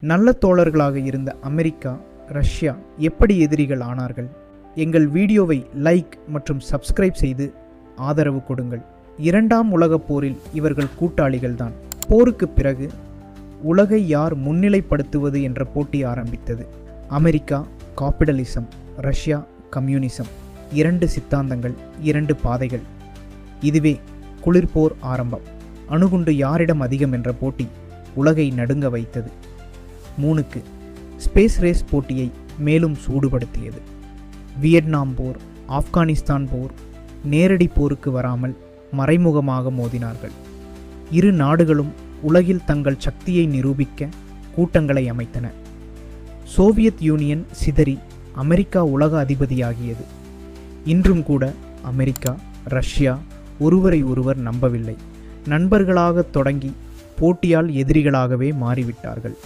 நல்ல தோழர்களாக இருந்த America, Russia எப்படி எதிரிகள் ஆனார்கள்? எங்கள் வீடியோவை லைக் மற்றும் சப்ஸ்கிரைப் செய்து ஆதரவு கொடுங்கள். இரண்டாம் உலகப் போரில் இவர்கள் கூட்டாளிகள்தான். போருக்கு பிறகு உலகை யார் முன்னிலைப்படுத்துவது என்ற போட்டி ஆரம்பித்தது. America capitalism, Russia communism. இரண்டு சித்தாந்தங்கள், இரண்டு பாதைகள். இதுவே குளிர்போர் ஆரம்பம். அணுகுண்டு யாரிடம் அதிகம் என்ற போட்டி உலகை நடுங்க வைத்தது. 3க்கு ஸ்பேஸ் ரேஸ் போட்டியை மேலும் சூடுபடுத்தியது. வியட்நாம் போர், ஆப்கானிஸ்தான் போர் நேரடி போருக்கு வராமல் மறைமுகமாக மோதினார்கள். இரு நாடுகளும் உலகில் தங்கள் சக்தியை நிரூபிக்க கூட்டங்களை அமைத்தன. சோவியத் யூனியன் சிதறி அமெரிக்கா உலக அதிபதியாகியது. இன்றும் கூட அமெரிக்கா, ரஷ்யா ஒருவரை ஒருவர் நம்பவில்லை. நண்பர்களாக தொடங்கி போட்டியால் எதிரிகளாகவே மாறிவிட்டார்கள்.